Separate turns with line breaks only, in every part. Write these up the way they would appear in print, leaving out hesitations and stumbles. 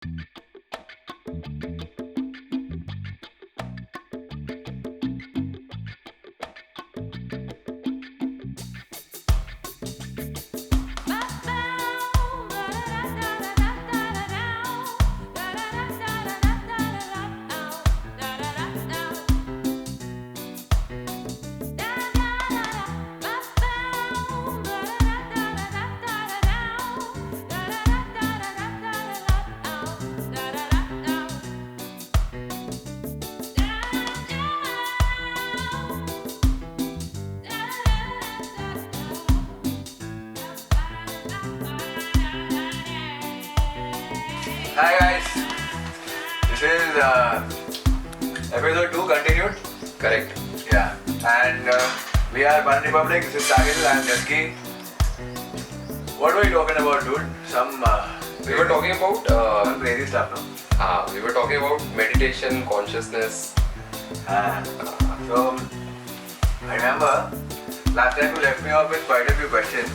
Hi guys, this is episode 2 continued.
Correct.
Yeah, and we are One Republic. This is Sahil and Jasky. What were we talking about, dude?
We were talking about
some crazy stuff, no?
we were talking about meditation, consciousness.
So I remember last time you left me off with quite a few questions.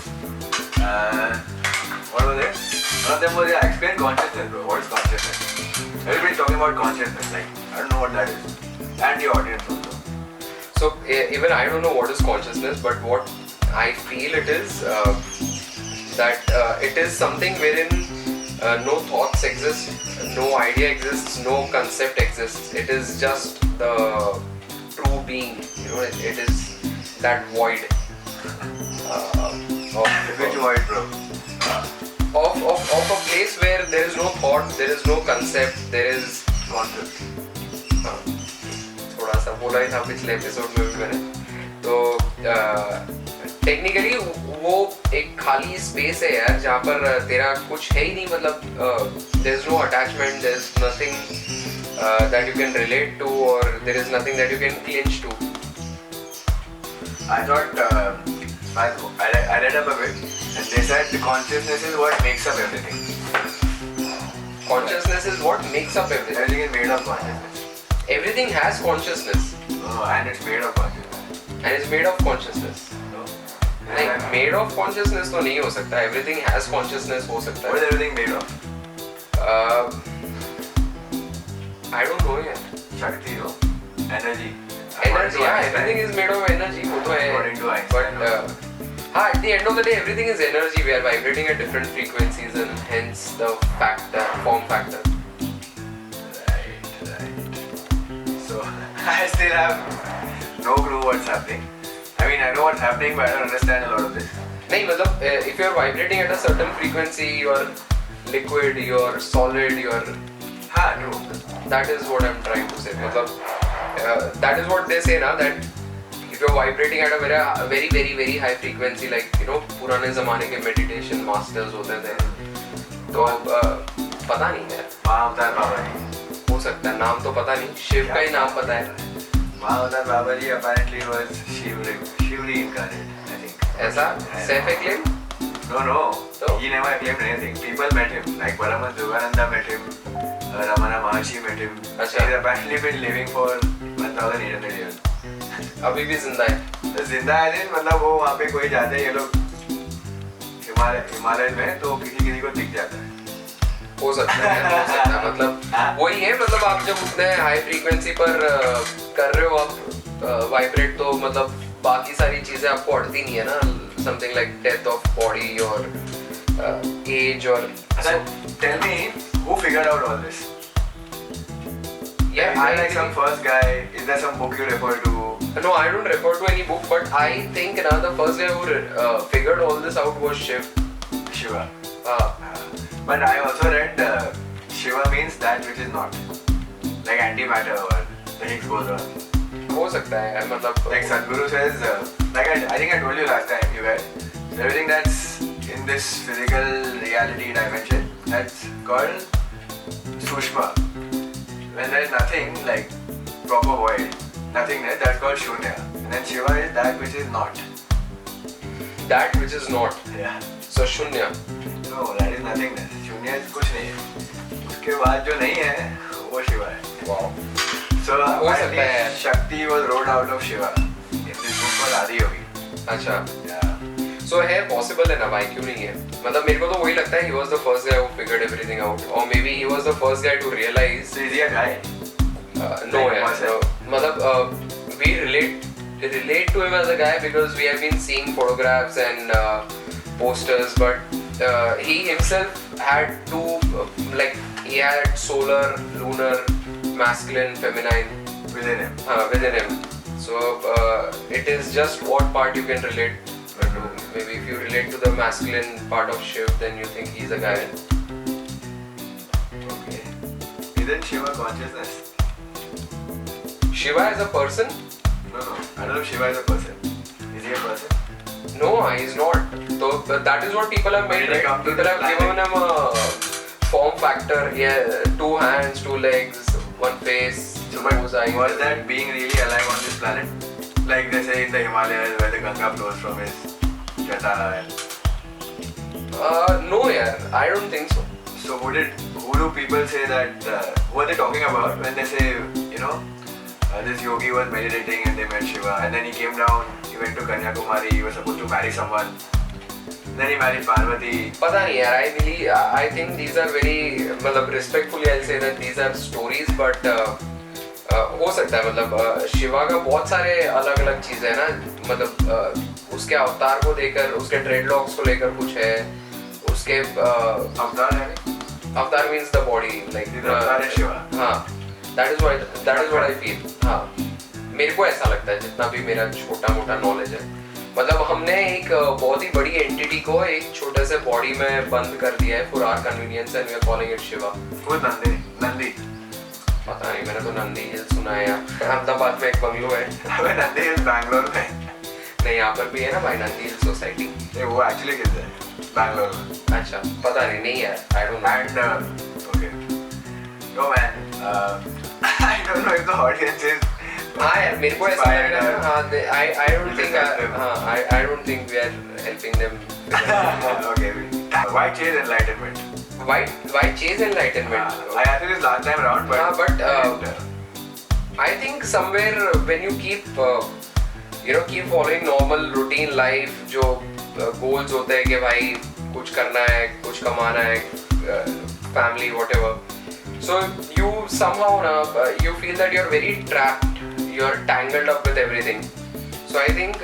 What was it? One of them was, yeah, explain consciousness, bro. What is consciousness? Everybody's talking about consciousness. Like, I don't know what that is. And the audience also.
So even I don't know what is consciousness, but what I feel it is that it is something wherein no thoughts exist, no idea exists, no concept exists. It is just the true being. You know, it is that void.
Which void, bro?
Of a place where there is no thought, there is no concept, there is
Concept.
थोड़ा सा बोला ही था पिछले episode में भी मैंने तो technically वो एक खाली स्पेस है यार जहाँ पर तेरा कुछ है ही नहीं मतलब there is no attachment, there is nothing that you can relate to or there is nothing that you can clinch to.
I thought I read up a bit and they said the consciousness is what makes up everything.
Consciousness is what makes up everything.
Everything is made of consciousness.
Everything has consciousness.
And it's made of consciousness.
And it's made of consciousness.
No?
नहीं made of consciousness तो नहीं हो सकता. Everything has consciousness हो सकता है.
What is everything made of?
I don't know yet.
Shakti, no? Energy.
Energy, yeah, everything is made of energy. वो तो है.
According to Einstein.
But at the end of the day, everything is energy. We are vibrating at different frequencies, and hence the form factor.
Right. So I still have no clue what's happening. I mean, I know what's happening, but I don't understand a lot of this.
नहीं मतलब if you are vibrating at a certain frequency, you are liquid, you are solid, you are.
True.
That is what I'm trying to say. मतलब that is what they say now that if you are vibrating at a very very high frequency, like you know पुराने ज़माने के meditation masters होते थे, तो पता नहीं है.
महाअवतार बाबा जी.
हो सकता है नाम तो पता नहीं. शिव का ही नाम पता है.
महाअवतार बाबा जी apparently was Shiv reincarnated, I think.
ऐसा self-acclaim?
No.
So?
He never claimed anything. People met him. Like Paramahansa Yogananda met him. Ramana Maharshi met him.
Achha.
He's apparently been living for 1800 years.
अभी भी जिंदा है.
जिंदा है दिन मतलब वो वहाँ पे कोई जाते हैं ये लोग हिमालय में तो किसी को दिख जाता है.
हो सकता है मतलब वही है मतलब आप जब उतने हाई फ्रीक्वेंसी पर कर रहे हो आप वाइब्रेट तो मतलब बाकी सारी चीजें आपको अड़ती नहीं है ना. Something like death of body और एज और
Tell me, who figured out all this?
Yeah,
is there like some first guy? Is there some book you refer to?
No, I don't refer to any book, but I think the first guy who figured all this out was Shiv.
Shiva. But I also read Shiva means that which is not, like antimatter or the Higgs boson.
हो सकता है मतलब
Like Sadhguru says, like I think I told you last time, you guys, everything that's in this physical reality dimension, that's called Sushma. When there is nothing, like proper void, nothingness, that's called Shunya. And then Shiva is that which is not.
that which is not.
Yeah.
So शून्य.
No, that is nothingness. Shunya is कुछ नहीं है. उसके बाद जो नहीं है, वो शिवा है.
Wow.
So
हो सकता है यार.
Shakti was wrote out of Shiva in this book called Adi Yogi.
अच्छा.
Yeah.
So है possible है ना भाई, क्यों नहीं है? मतलब मेरे को तो वही लगता है he was the first guy who figured everything out, or maybe he was the first guy to realize.
So is he a guy?
No यार, no. मतलब we relate to him as a guy because we have been seeing photographs and posters, but he himself had two like he had solar, lunar, masculine, feminine
Within him.
within him. So it is just what part you can relate to. Maybe if you relate to the masculine part of Shiv, then you think he's a guy.
Okay. Isn't Shiva consciousness?
Shiva as a person?
No. I don't know if Shiva is a person. Is he a person?
No, he's not. So that is what people have made.
When they
Right?
come to
People
the
have given him a form factor. Yeah, 2 hands, 2 legs, 1 face,
So, but
nose, eyes.
was that being really alive on this planet? Like they say in the Himalayas where the Ganga flows from his jata and...
No, yeah, I don't think so.
So who do people say that, who are they talking about when they say, you know, this yogi was meditating and they met Shiva and then he came down, he went to Kanyakumari, he was supposed to marry someone, then he married Parvati.
पता नहीं यार, I think these are very, मतलब respectfully I'll say that these are stories, but हो सकता है, मतलब शिवा का बहुत सारे अलग अलग चीजें हैं ना, मतलब उसके अवतार को देकर, उसके ड्रेडलॉक्स को लेकर कुछ है, उसके
अवतार है?
अवतार means the body, like
अवतार है शिवा.
हाँ, that is what I feel. हाँ, मेरे को ऐसा लगता है, जितना भी मेरा छोटा मोटा नॉलेज है, मतलब हमने एक बहुत ही बड़ी एंटिटी को एक छोटे से बॉडी में बंद कर दिया है for our convenience and we are calling it Shiva.
वो नंदी.
पता नहीं, मैंने तो नंदी हिल सुना है यार, अहमदाबाद में एक बंगलो है.
अबे नंदी हिल्स बैंगलोर में.
नहीं, यहाँ पर भी है ना भाई नंदी हिल सोसाइटी.
नहीं, वो एक्चुअली किधर है? बैंगलोर में.
अच्छा, पता नहीं यार, I don't know.
And okay. Yo man, I don't know if the audience is.
हाँ यार, मेरे को ऐसा लग रहा है. हाँ, I don't think.
Listen,
हाँ, I don't think we are helping them.
Okay. Why chase enlightenment?
Why chase enlightenment?
I asked you this last time around, but
I think somewhere when you keep keep following normal routine life, जो goals होते हैं कि भाई कुछ करना है, कुछ कमाना है, family whatever, so you somehow you feel that you're very trapped, you're tangled up with everything. So I think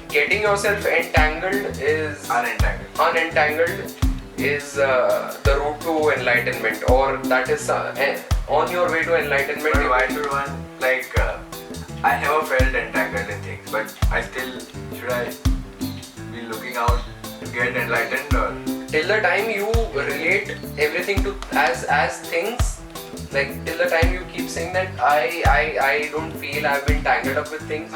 getting yourself entangled is unentangled is the route to enlightenment, or that is on your way to enlightenment.
But why should one, like, I never felt entangled in things, but should I be looking out to get enlightened, or?
Till the time you relate everything to as things, like till the time you keep saying that I don't feel I've been tangled up with things,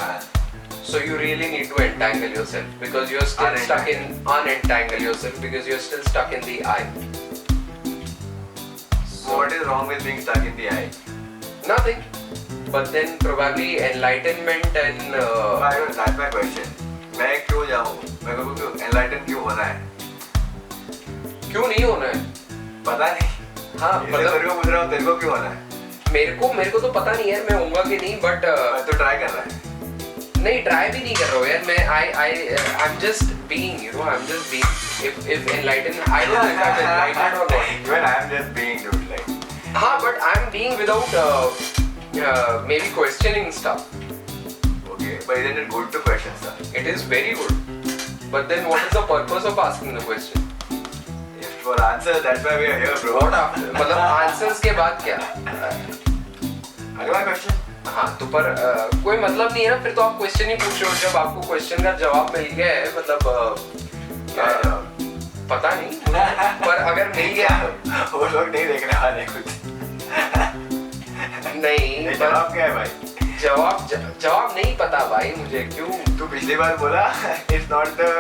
so you really need to entangle yourself because you're still unentangle yourself because you're still stuck in the I.
So what is wrong with being stuck in the I?
Nothing. But then probably enlightenment and
that's my question. मैं क्यों जाऊँ? मेरे को क्यों enlighten क्यों होना है?
क्यों नहीं होना है?
पता नहीं.
हाँ,
मतलब तेरे को पूछ रहा हूँ, तेरे को क्यों होना है?
मेरे को तो पता नहीं है, मैं होऊंगा कि नहीं, but
तो ट्राई कर रहा है.
नहीं, ट्राई भी नहीं कर रहा हूँ यार मैं. I'm just being, I'm just being. If enlightened, I don't know if I'm enlightened or not.
Even I'm just being, dude, like.
हाँ, but I'm being without maybe questioning stuff.
Okay, but isn't it good to question stuff?
It is very good. But then what is the purpose of asking the question?
If for answers, that's why we are here, bro.
What after? मतलब answers के बाद क्या?
अगला question.
हाँ, तो पर कोई मतलब नहीं है ना, फिर तो आप क्वेश्चन ही पूछ रहे हो. जब आपको क्वेश्चन का जवाब मिल गया है, मतलब पता नहीं, पर अगर मिल गया
वो लोग नहीं देखने वाले कुछ.
नहीं,
जवाब क्या है भाई?
जवाब नहीं पता भाई मुझे. क्यों?
तू पिछली बार बोला it's not the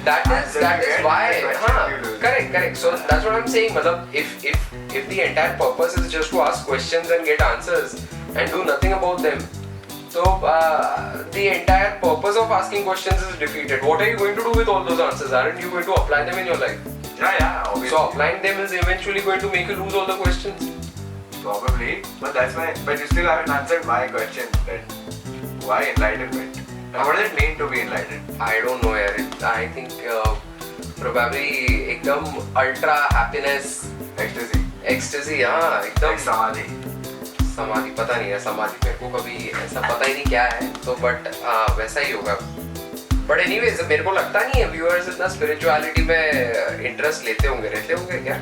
that is why. हाँ, correct. So that's what I'm saying. मतलब if the entire purpose is just to ask questions and get answers and do nothing about them, so the entire purpose of asking questions is defeated. What are you going to do with all those answers? Aren't you going to apply them in your life?
Yeah, obviously.
So applying them is eventually going to make you lose all the questions.
Probably, but you still haven't answered my question. That why enlightenment? And what does it mean to be enlightened?
I don't know यार. I think probably एकदम ultra happiness, ecstasy हाँ एकदम
Like samadhi.
समाधि पता नहीं है, समाधि मेरे को कभी ऐसा पता ही नहीं क्या है, तो बट वैसा ही होगा. बट एनीवेज मेरे को लगता नहीं है व्यूअर्स इतना स्पिरिचुअलिटी में इंटरेस्ट लेते होंगे क्या?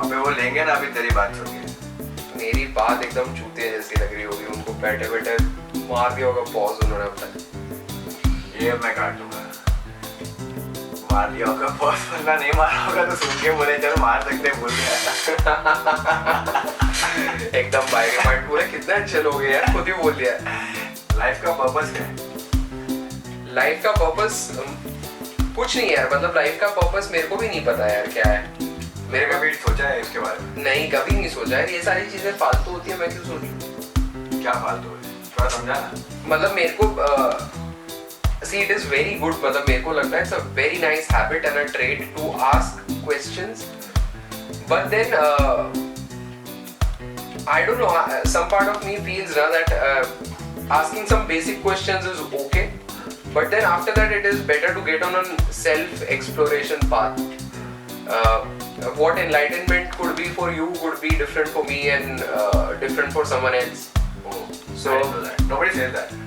अबे वो लेंगे ना अभी तेरी बात सुन के.
मेरी बात एकदम चूतिया जैसी लग रही होगी उनको, बैठे बैठे मार दिया होगा पॉज उन्होंने अपना.
ये मैं काट दूंगा. मार दिया होगा पॉज, वरना नहीं मारा होगा तो सुन के बोले चल मार सकते हैं, भूल गया.
एकदम बाय के माइंड पूरे कितने अच्छे लोग हैं यार, खुद ही बोल दिया.
लाइफ का पर्पस क्या है?
लाइफ का पर्पस कुछ नहीं यार, मतलब लाइफ का पर्पस मेरे को भी नहीं पता यार क्या है.
मेरे कभी सोचा है इसके बारे में?
नहीं कभी नहीं सोचा है. ये सारी चीजें फालतू होती है, मैं क्यों सोचूं?
क्या फालतू है, थोड़ा समझाना.
मतलब मेरे को see it is very good, मतलब मेरे को लगता है it's a very nice habit and a trait to ask questions, but then I don't know, some part of me feels now that asking some basic questions is okay, but then after that it is better to get on a self exploration path. What enlightenment could be for you could be different for me and different for someone else.
Oh,
So-
I didn't know that. Nobody says that.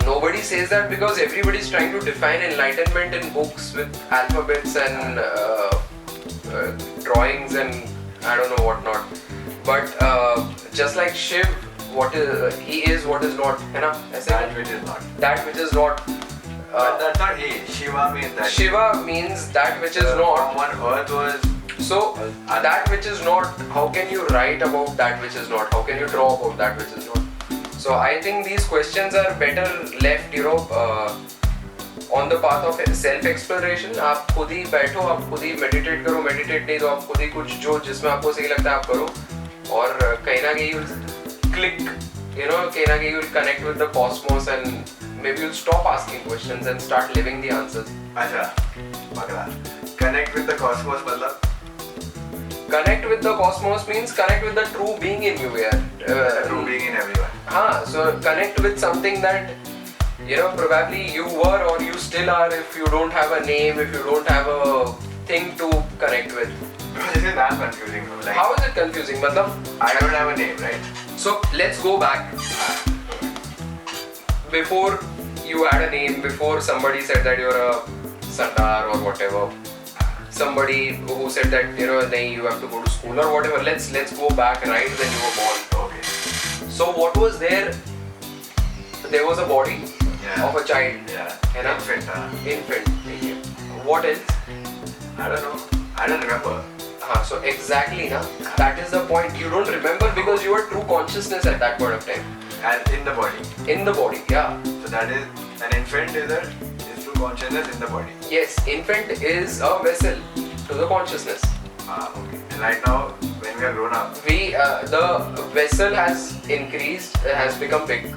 Nobody says that because everybody is trying to define enlightenment in books with alphabets and drawings and I don't know what not. But just like Shiv, he is what is not, है ना? ऐसे
That which is not.
that which is not.
But that's not he. Shiva means that.
Shiva means that which is not.
From one earth was.
So that which is not, how can you write about that which is not? How can you draw about that which is not? So I think these questions are better left, on the path of self-exploration. आप खुद ही बैठो, आप खुद ही meditate करो, meditate नहीं तो आप खुद ही कुछ जो जिसमें आपको सही लगता है आप करो, और कहीं ना कहीं you'll click, कहीं ना कहीं you'll connect with the cosmos and maybe you'll stop asking questions and start living the answers.
अच्छा, पकड़ा. Connect with the cosmos मतलब?
Connect with the cosmos means connect with the true being in you, यार.
True being in everyone.
हाँ, so connect with something that probably you were or you still are if you don't have a name, if you don't have a thing to connect with.
This is damn confusing, bro. Like,
How is it confusing? Matlab,
I don't have a name, right?
so let's go back. Before you had a name, before somebody said that you're a Sardar or whatever, somebody who said that nahi, you have to go to school or whatever. Let's go back right when you were born.
Okay.
So what was there? There was a body
Yeah.
of a child.
Yeah.
है ना?
Infant.
Infant. What else?
I don't know. I don't remember.
So exactly na. That is the point. You don't remember because you are true consciousness at that point of time.
And in the body.
In the body, yeah.
So that is an infant is true consciousness in the body.
Yes, infant is a vessel to the consciousness.
Okay. And right now, when we are grown up,
The vessel has increased, has become big.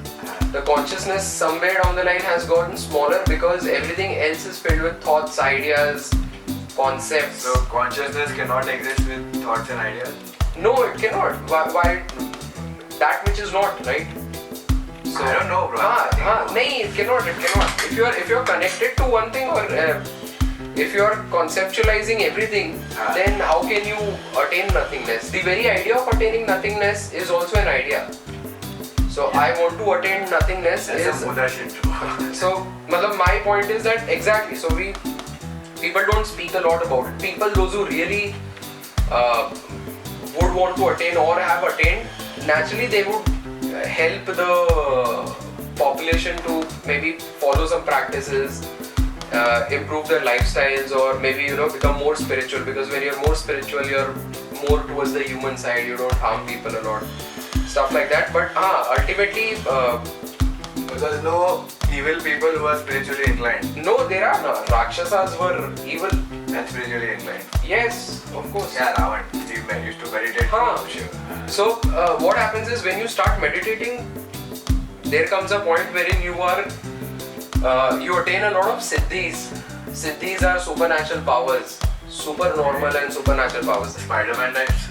The consciousness somewhere down the line has gotten smaller because everything else is filled with thoughts, ideas, concepts.
so consciousness cannot exist with thoughts and ideas.
No, it cannot. Why? That which is not, right? So,
I don't know, bro.
nahi, it cannot. If you're connected to one thing or if you're conceptualizing everything, then how can you attain nothingness? The very idea of attaining nothingness is also an idea. So I want to attain nothingness
That's
is
some Buddha shit, bro.
so. Matlab, my point is that exactly. So people don't speak a lot about it. People, those who really would want to attain or have attained, naturally they would help the population to maybe follow some practices, improve their lifestyles, or maybe become more spiritual, because when you're more spiritual you're more towards the human side, you don't harm people a lot, stuff like that. But ultimately
Because no evil people who are spiritually inclined
no, there are no. Rakshasas were evil.
and spiritually inclined.
Yes, of course.
Yeah, Ravan. He used to meditate to Shiva.
So what happens is when you start meditating, there comes a point wherein you attain a lot of siddhis. Siddhis are supernatural powers, super normal and supernatural powers.
Spider-Man types.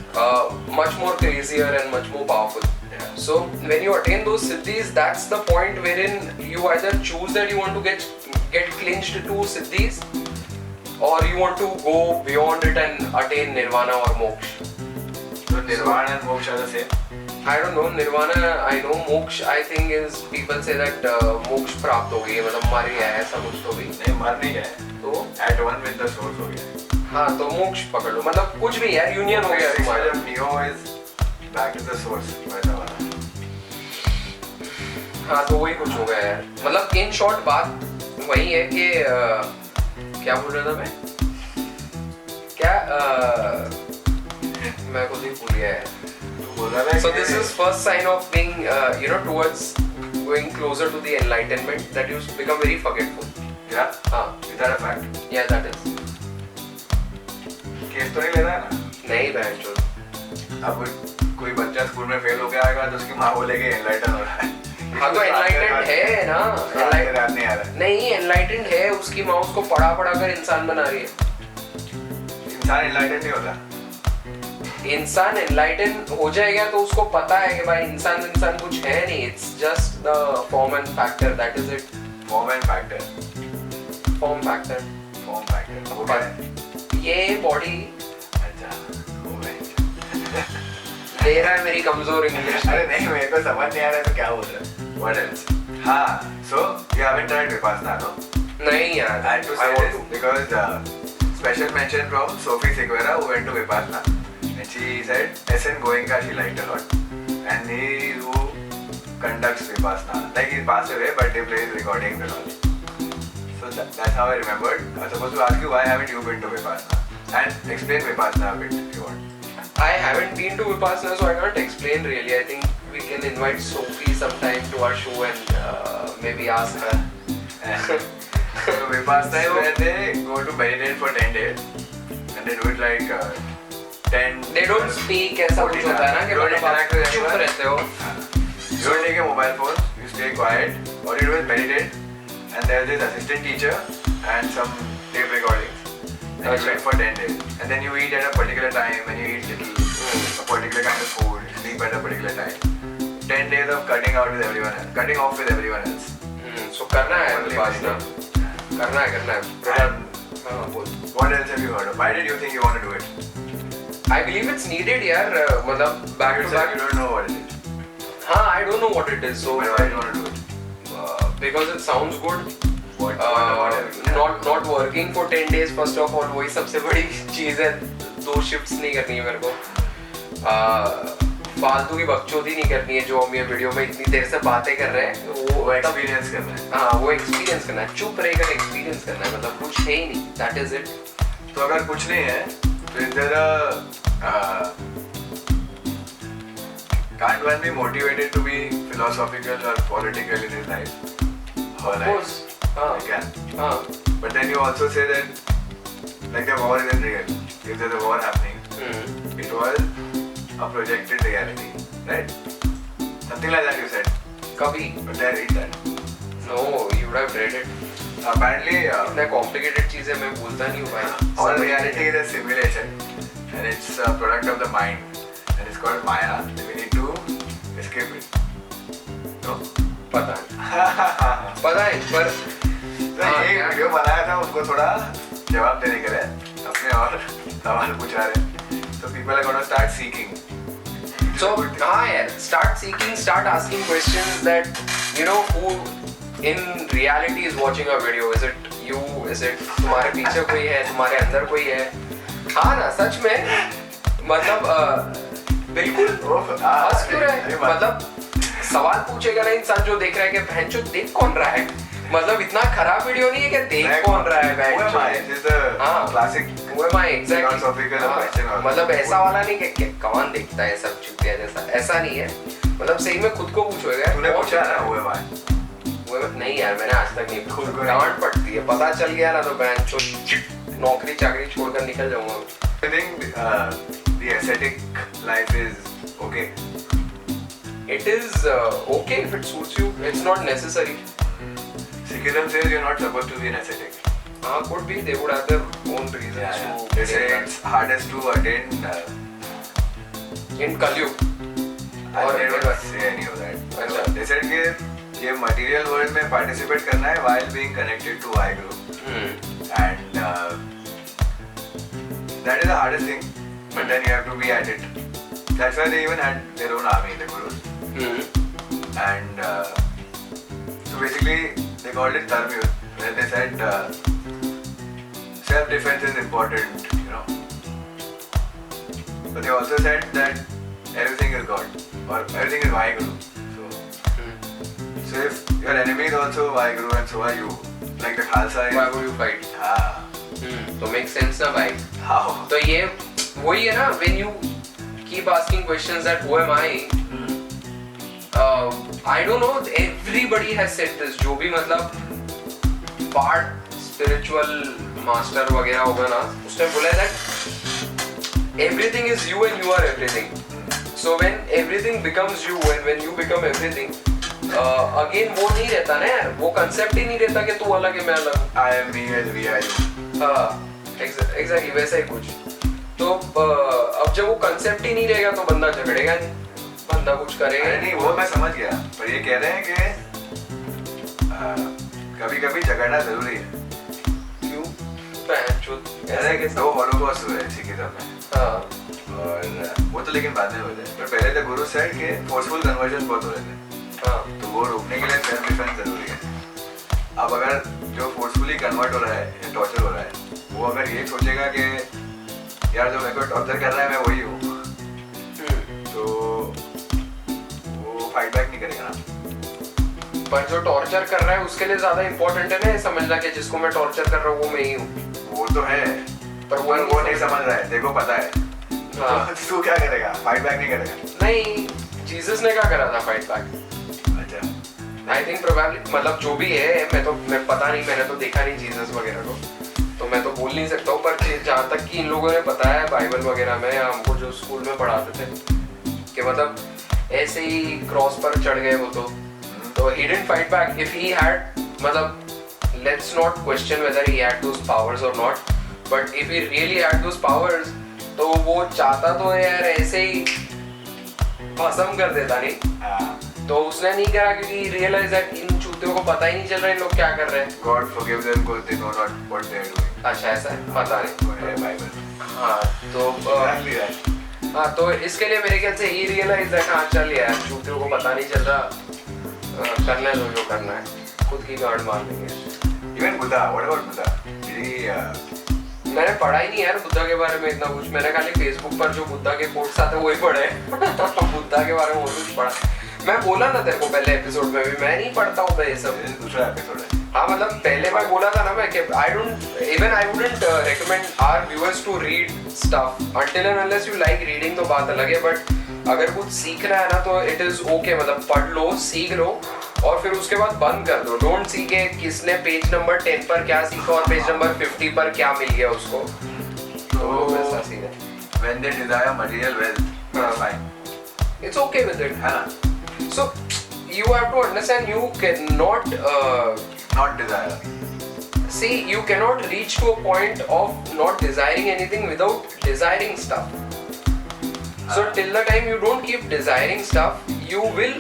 Much more crazier and much more powerful.
Yeah. Yeah.
So when you attain those siddhis, that's the point wherein you either choose that you want to get clinched to siddhis, or you want to go beyond it and attain nirvana or moksha.
So nirvana and moksha are the same?
I don't know, nirvana, I know, moksha I think is, people say that moksha प्राप्त हो गई है, मतलब मर गया है, ऐसा कुछ तो भी
नहीं, मर नहीं गया है,
तो
at one with the source हो गया है.
हाँ, तो मोक्ष पकड़ लो, मतलब कुछ भी यार, यूनियन हो गया तुम्हारा.
जब Neo is back to the source, वैसा वाला.
हाँ, तो वही कुछ हो गया यार. मतलब इन शॉर्ट बात वही है कि क्या बोल रहा था मैं, क्या मैं खुद ही भूल गया है. So this is first sign of being towards going closer to the enlightenment, that you become very forgetful.
Yeah.
हाँ.
Is that a fact?
Yeah, that is.
Case तो नहीं लेना है ना?
नहीं बहनचोद.
अब कोई बच्चा स्कूल में फेल होके आएगा तो उसकी माँ बोलेगी एनलाइटन हो रहा है.
हाँ, तो एनलाइटेंड है ना.
नहीं आ रहा.
नहीं, एनलाइटेंड है, उसकी माँ उसको पढ़ा कर इंसान बना रही है.
इंसान एनलाइटेंड नहीं होता.
इंसान एनलाइटन हो जाएगा तो उसको पता है कि भाई इंसान कुछ है नहीं. It's just the form and factor, that is it.
Form and factor.
Form factor.
Form factor. हो गया.
ये बॉडी.
अच्छा. हो गया.
दे रहा है मेरी कमजोर इंग्लिश.
अरे नहीं, मेरे को समझ नहीं आ रहा है तो क्या बोल रहा है. What else? हाँ. So you haven't tried Vipassana, no?
नहीं यार.
I had to say this because special mention from Sophie Seguera who went to Vipassana. And she said SN Goenka she liked a lot, and he who conducts Vipassana, like he passed away but he plays recordings and all. So that's how I remembered. I was supposed to ask you, why haven't you been to Vipassana, and explain Vipassana a bit if you want.
I haven't been to Vipassana, so I can't explain really. I think we can invite Sophie sometime to our show and maybe ask her.
So Vipassana is where they go to meditate for 10 days and they do it like 10.
They don't speak, ऐसा कुछ होता है ना कि
don't interact with
चुप
anyone.
रहते हो.
You don't take a mobile phone, you stay quiet. All you do is meditate, and there's this assistant teacher and some tape recordings. And you wait for 10 days. And then you eat at a particular time, and you eat a particular kind of food, you sleep at a particular time. 10 days of cutting off with everyone else.
So करना है Vipassana. करना है.
What else have you heard of? Why did you think you want to do it?
I believe it's needed यार. मतलब back
You
to
said
back.
you don't know what it is.
हाँ, I don't know what it is. So
Why do you want to do it?
because it sounds good.
What have you
not working for 10 days first of all, वही सबसे बड़ी चीज़ है. 2 shifts नहीं करनी है मेरे को. फालतू की बकचोदी नहीं करनी है जो हम ये वीडियो में इतनी देर से बातें कर रहे हैं.
वो एक्सपीरियंस करना है.
हाँ, वो एक्सपीरियंस करना है. चुप रहकर एक्सपीरियंस करना है. मतलब कुछ है ही नहीं. That is it.
तो अगर कुछ नहीं है तो is there a can't one be motivated to be philosophical or political in his life? Or
Of
like,
course. हाँ.
I can.
हाँ.
But then you also say that like the war isn't real. If there's a war happening, it was a projected reality, right? Something like that you said.
कभी.
But did I read that?
No, you would have read it.
Apparently,
इतना complicated चीज़ें मैं बोलता नहीं हूँ भाई.
all reality is a simulation, and it's a product of the mind, and it's called Maya. We need to escape it. No?
पता नहीं. पता है पर.
तो ये वीडियो बनाया था उसको थोड़ा जवाब देने के लिए अपने और सवाल पूछा रहे. So people are gonna start seeking.
So हाँ यार, start seeking, start asking questions that who in reality is watching a video. Is it you? Is it तुम्हारे पीछे कोई है? तुम्हारे अंदर कोई है? हाँ ना, सच में मतलब बिल्कुल हंस क्यों रहा है? मतलब सवाल पूछेगा ना इंसान जो देख रहा है कि बहनचोद देख कौन रहा है. मतलब इतना खराब वीडियो नहीं है कि देख कौन रहा है बहनचोद. हाँ, मतलब ऐसा वाला नहीं कि कौन देखता है सब चुतिया जैसा. ऐसा नहीं है. मतलब सही में खुद को पूछोगे.
तूने पूछा ना हुए भाई.
नहीं यार, मैंने आज तक नहीं. खुद को डांट पड़ती है. पता चल गया ना तो बहनचोद नौकरी चाकरी छोड़कर निकल जाऊंगा.
I think the ascetic life is okay.
It is okay if it suits you. It's not necessary.
Sikhism says you're not supposed to be an ascetic.
Could be. They would have their own reasons
They say it's hardest to attain
in Kali Yuga.
I never say any of that.
अच्छा.
They said कि ये material world में participate करना है while being connected to I group. And that is the hardest thing. But then you have to be at it. That's why they even had their own army, the Gurus. And so basically they called it Dharma. Then they said self-defense is important, you know. But they also said that everything is God or everything is Vaheguru. So if your enemy is also Vaheguru and so are you, like the Khalsa is.
Why would you fight?
हाँ.
तो make sense ना भाई.
How?
तो ये वही है ना, when you keep asking questions that who am I? I don't know, everybody has said this. जो भी मतलब part spiritual master वगैरह होगा ना, उसने बोला that everything is you and you are everything. So when everything becomes you and when you become everything, again वो नहीं रहता ना यार, वो concept ही नहीं रहता कि तू अलग है मैं अलग.
I am me and we are you.
exactly वैसा ही कुछ. तो अब जब वो concept ही नहीं रहेगा तो बंदा झगड़ेगा नहीं, बंदा कुछ करेगा
नहीं. वो मैं समझ गया, पर ये कह रहे हैं कि कभी-कभी झगड़ना जरूरी है.
क्यों? ऐसे
कि दो हॉलोकॉस्ट हुए सिखिज्म में. और वो तो लेकिन बाद में हुए थे. पर पहले तो गुरु सेड कि फोर्सफुल कन्वर्जन बहुत हो रहे थे. तो वो रोकने के लिए सेल्फ डिफेंस जरूरी है. अब अगर जो फोर्सफुली कन्वर्ट हो रहा है या टॉर्चर हो रहा है, वो अगर ये सोचेगा कि यार जो मेरे को टॉर्चर कर रहा है मैं वही हूँ, तो वो फाइट बैक नहीं करेगा ना.
पर जो टॉर्चर कर रहा है उसके लिए ज्यादा इम्पोर्टेंट है ना ये समझना कि जिसको मैं टॉर्चर कर रहा हूँ वो मैं ही हूँ.
वो तो है,
पर
वो नहीं समझ रहा है. देखो पता है. हाँ. तू क्या करेगा? फाइट बैक नहीं करेगा.
नहीं, जीसस ने क्या करा था फाइट बैक?
अच्छा.
आई थिंक प्रोबेबली मतलब जो भी है, मैं पता नहीं, मैंने तो देखा नहीं जीसस वगैरह को, तो मैं तो बोल नहीं सकता हूँ. पर जहाँ तक कि इन लोगों ने बताया बाइबल वगैरह में, हमको जो स्कूल में पढ़ाते थे कि मतलब ऐसे ही क्रॉस पर चढ़ गए वो तो he didn't fight back. If he had मतलब let's not question whether he had those powers or not, but if he really had those powers तो वो चाहता तो यार ऐसे ही भस्म कर देता नहीं. तो उसने नहीं करा क्योंकि रियलाइज दैट इन चूतियों को पता ही नहीं चल रहा है इन लोग क्या कर रहे हैं.
God forgive them because they know not what they are doing.
अच्छा ऐसा है, पता नहीं.
है बाइबल.
हाँ तो हाँ तो इसके लिए मेरे ख्याल से ही रियलाइज दैट हाँ चल यार चूतियों को पता नहीं चल रहा, करना है जो करना है, खुद की गांड मार देंगे.
Even Buddha, what about Buddha?
मैंने पढ़ा ही नहीं यार बुद्धा के बारे में इतना कुछ. मैंने खाली फेसबुक पर जो बुद्धा के कोट्स आते हैं वही पढ़े. बुद्धा के बारे में और कुछ पढ़ा. मैं बोला ना तेरे को पहले एपिसोड में भी, मैं नहीं पढ़ता हूँ ये सब.
दूसरा एपिसोड है.
हाँ मतलब पहले बार बोला था ना मैं कि I wouldn't recommend our viewers to read stuff until and unless you like reading. तो बात अलग है, बट अगर कुछ सीखना है ना तो it is okay, मतलब पढ़ लो, सीख लो और फिर उसके बाद बंद कर दो. डोंट सीखे किसने पेज नंबर 10 पर क्या सीखा और पेज नंबर 50 पर क्या मिल गया उसको. तो वैसा सीन है.
When they desire material wealth, that's fine.
It's okay with it.
है ना?
So you have to understand you cannot
not desire.
See, you cannot reach to a point of not desiring anything without desiring stuff. So till the time you don't keep desiring stuff, you will,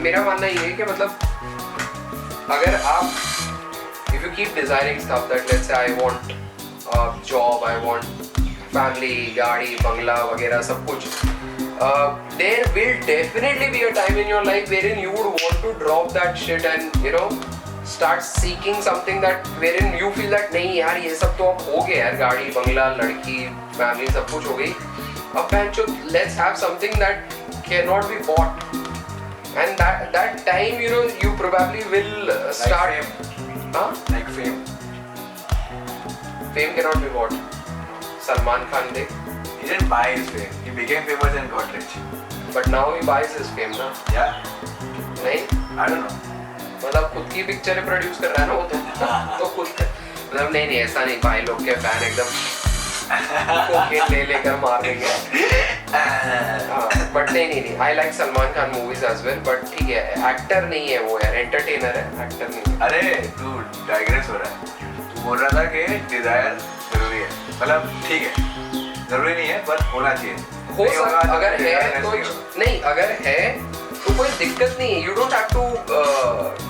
मेरा मानना ये है कि मतलब अगर आप, if you keep desiring stuff that let's say I want a job, I want family, गाड़ी, बंगला वगैरह सब कुछ, there will definitely be a time in your life wherein you would want to drop that shit and start seeking something that wherein you feel that नहीं यार ये सब तो अब हो गया यार, गाड़ी बंगला लड़की फैमिली सब कुछ हो गई, अब बेंचो let's have something that cannot be bought. And that time you probably will start
like fame.
Huh?
Like fame.
Fame cannot be bought. Salman Khan did.
He didn't buy his fame. He became famous and got rich.
But now he buys his fame ना.
Yeah.
नहीं?
I don't know.
मतलब खुद की picture produce कर रहा है ना वो तो खुद मतलब नहीं ऐसा नहीं, भाई लोग के फैन एकदम कोकेन ले लेकर मार देंगे. बट नहीं I like Salman Khan movies as well, but ठीक है एक्टर नहीं है वो यार, एंटरटेनर है, एक्टर नहीं है.
अरे तू डाइग्रेस हो रहा है. तू बोल रहा था कि डिजायर जरूरी है, मतलब ठीक है जरूरी नहीं है पर होना चाहिए.
हो
नहीं होगा
सकता
तो
अगर
फिर
है
desireless
तो
नहीं होगा।
नहीं, अगर है तो कोई दिक्कत नहीं है. You don't have to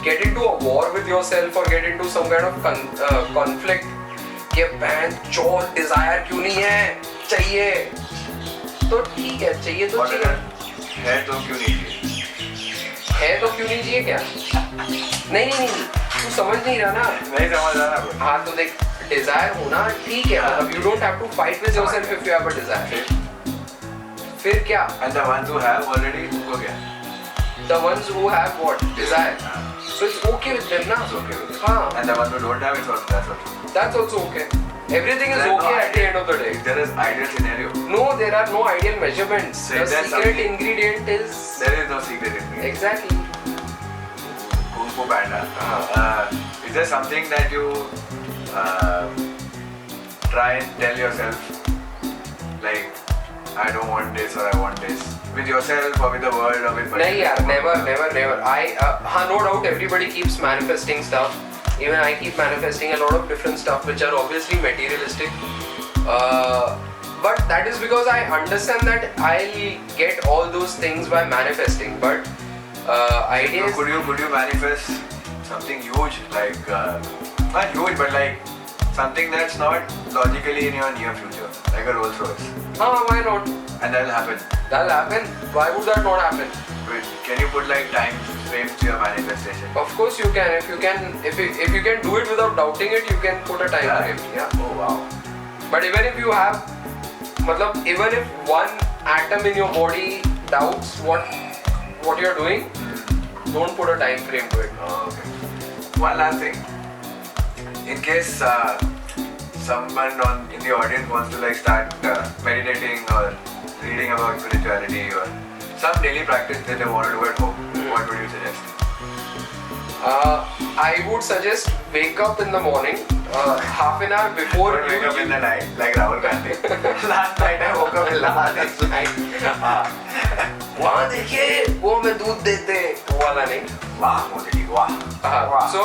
get into a war with yourself or get into some kind of conflict कि बहन चोर डिजायर क्यों नहीं है, चाहिए तो ठीक है, चाहिए तो
और
चाहिए,
अगर है तो क्यों नहीं चाहिए?
है तो क्यों नहीं चाहिए क्या? नहीं नहीं नहीं, तू समझ नहीं रहा ना.
नहीं समझ रहा ना.
हाँ तो देख, डिजायर होना ठीक है, मतलब you don't have to fight with yourself if you have a desire. फिर क्या?
And the ones who have already उनको क्या?
The ones who have what? Desire. So it's okay with them ना?
It's okay with them.
हाँ.
And the ones who don't have it, that's okay.
That's also okay. Everything is
There is no
okay at the
ideal-
end of the day.
There is ideal scenario.
No, there are no ideal measurements.
So
The
there's
secret
something-
ingredient is
There is no secret in it.
exactly.
Kung Fu Panda. Is there something that you try and tell yourself, like, I don't want this or I want this, with yourself or with the world or with
नहीं यार, never. हाँ, no doubt everybody keeps manifesting stuff. Even I keep manifesting a lot of different stuff which are obviously materialistic. But that is because I understand that I'll get all those things by manifesting. But idea is
Could you manifest something huge, like not huge, but like something that's not logically in your near future, like a Rolls Royce,
why not?
and that'll happen.
That'll happen. Why would that not happen?
Can you put like time frames to your manifestation?
Of course you can. If you can do it without doubting it, you can put a time frame. Yeah.
Oh wow.
But even if you have, मतलब even if one atom in your body doubts what you're doing, don't put a time frame to it.
Oh, okay. One last thing. In case someone in the audience wants to like start meditating or reading about spirituality or some daily practice that they want to do at home, what would you suggest?
I would suggest wake up in the morning, half an hour before
Don't wake up in the night like Rahul Gandhi. Last night I woke up in
last night. वहाँ देखिए वो में दूध देते, वो वाला नहीं.
वाह मोदी वाह.
So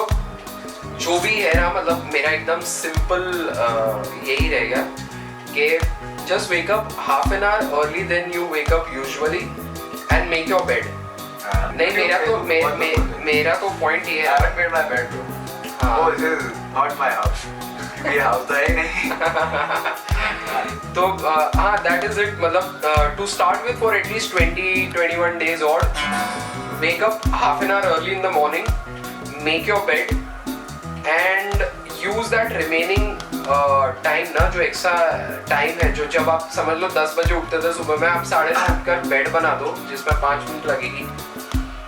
जो भी है ना, मतलब मेरा एकदम सिंपल यही रहेगा कि just wake up half an hour early than you wake up usually and make your bed. नहीं, मेरा तो पॉइंट ये
I
है.
haven't made my bed bro. Oh, this is not my house. ये house तो है ही नहीं.
तो हाँ, that is it. मतलब to start with for at least 20-21 days or wake up half an hour early in the morning, make your bed and use that remaining time ना, जो extra time है, जो जब आप समझ लो 10 बजे उठते थे सुबह में, आप 9:30 उठकर बेड बना दो जिसमें 5 मिनट लगेगी,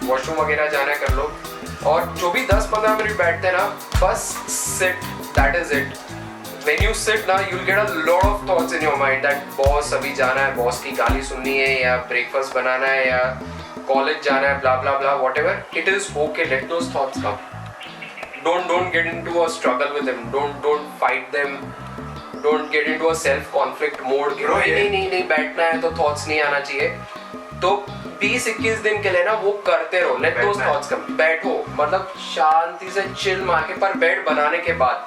वॉशरूम वगैरह जाना कर लो, और जो भी 10-15 मिनट बैठते हैं ना, बस sit. That is it. When you sit ना, you'll get a lot of thoughts in your mind that boss अभी जाना है, बॉस की गाली सुननी है, या ब्रेकफास्ट बनाना है, या कॉलेज जाना है, blah blah blah, whatever. It is okay. Let those thoughts come. Don't get into a struggle with them. Don't fight them. Don't get into a self conflict mode कि नहीं बैठना है तो thoughts नहीं आना चाहिए. तो 20-21 दिन के लिए ना वो करते रहो. Let those thoughts come. बैठो, मतलब शांति से चिल मार के, पर बेड बनाने के बाद